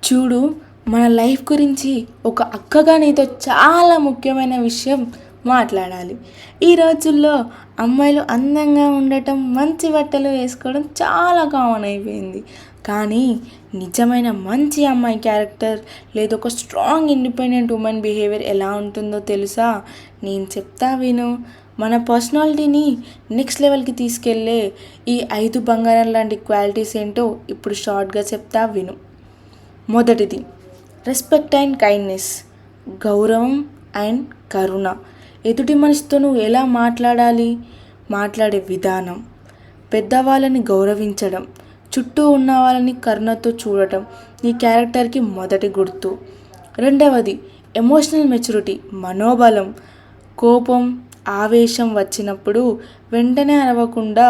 చూడు, మన లైఫ్ గురించి ఒక అక్కగా నీతో చాలా ముఖ్యమైన విషయం మాట్లాడాలి. ఈ రోజుల్లో అమ్మాయిలు అందంగా ఉండటం, మంచి బట్టలు వేసుకోవడం చాలా కామన్ అయిపోయింది. కానీ నిజమైన మంచి అమ్మాయి క్యారెక్టర్ లేదా ఒక స్ట్రాంగ్ ఇండిపెండెంట్ ఉమెన్ బిహేవియర్ ఎలా ఉంటుందో తెలుసా? నేను చెప్తా విను. మన పర్సనాలిటీని నెక్స్ట్ లెవెల్కి తీసుకెళ్ళే ఈ 5 బంగారం లాంటి క్వాలిటీస్ ఏంటో ఇప్పుడు షార్ట్గా చెప్తా విను. మొదటిది, రెస్పెక్ట్ అండ్ కైండ్నెస్, గౌరవం అండ్ కరుణ. ఎదుటి మనిషితో నువ్వు ఎలా మాట్లాడే విధానం, పెద్దవాళ్ళని గౌరవించడం, చుట్టూ ఉన్న వాళ్ళని కరుణతో చూడటం నీ క్యారెక్టర్కి మొదటి గుర్తు. రెండవది, ఎమోషనల్ మెచ్యూరిటీ, మనోబలం. కోపం, ఆవేశం వచ్చినప్పుడు వెంటనే అరవకుండా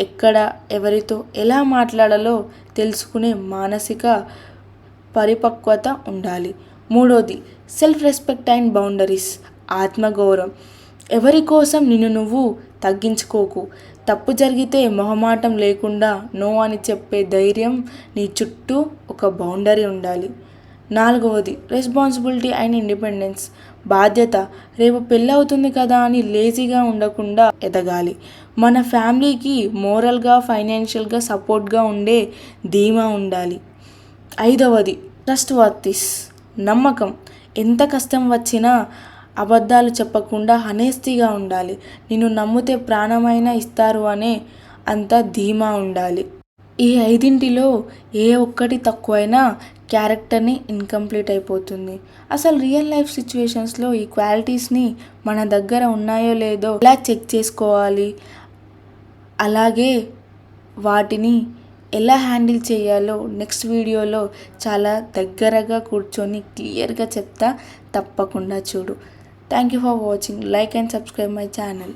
ఎక్కడ, ఎవరితో ఎలా మాట్లాడాలో తెలుసుకునే మానసిక పరిపక్వత ఉండాలి. మూడోది, సెల్ఫ్ రెస్పెక్ట్ అండ్ బౌండరీస్, ఆత్మగౌరవం. ఎవరి కోసం నిన్ను నువ్వు తగ్గించుకోకు. తప్పు జరిగితే మొహమాటం లేకుండా నో అని చెప్పే ధైర్యం. నీ చుట్టూ ఒక బౌండరీ ఉండాలి. నాలుగవది, రెస్పాన్సిబిలిటీ అండ్ ఇండిపెండెన్స్, బాధ్యత. రేపు పెళ్ళవుతుంది కదా అని లేజీగా ఉండకుండా ఎదగాలి. మన ఫ్యామిలీకి మోరల్గా, ఫైనాన్షియల్గా సపోర్ట్గా ఉండే ధీమా ఉండాలి. ఐదవది, ట్రస్ట్ వర్తిస్, నమ్మకం. ఎంత కష్టం వచ్చినా అబద్ధాలు చెప్పకుండా హనెస్టీగా ఉండాలి. నిన్ను నమ్మితే ప్రాణమైనా ఇస్తారు అనే అంత ధీమా ఉండాలి. ఈ 5 ఏ ఒక్కటి తక్కువైనా క్యారెక్టర్ని ఇన్కంప్లీట్ అయిపోతుంది. అసలు రియల్ లైఫ్ సిచ్యువేషన్స్లో ఈ క్వాలిటీస్ని మన దగ్గర ఉన్నాయో లేదో ఎలా చెక్ చేసుకోవాలి, అలాగే వాటిని ఎలా హ్యాండిల్ చేయాలో నెక్స్ట్ వీడియోలో చాలా దగ్గరగా కూర్చొని క్లియర్గా చెప్తా. తప్పకుండా చూడు. Thank you for watching. Like and subscribe my channel.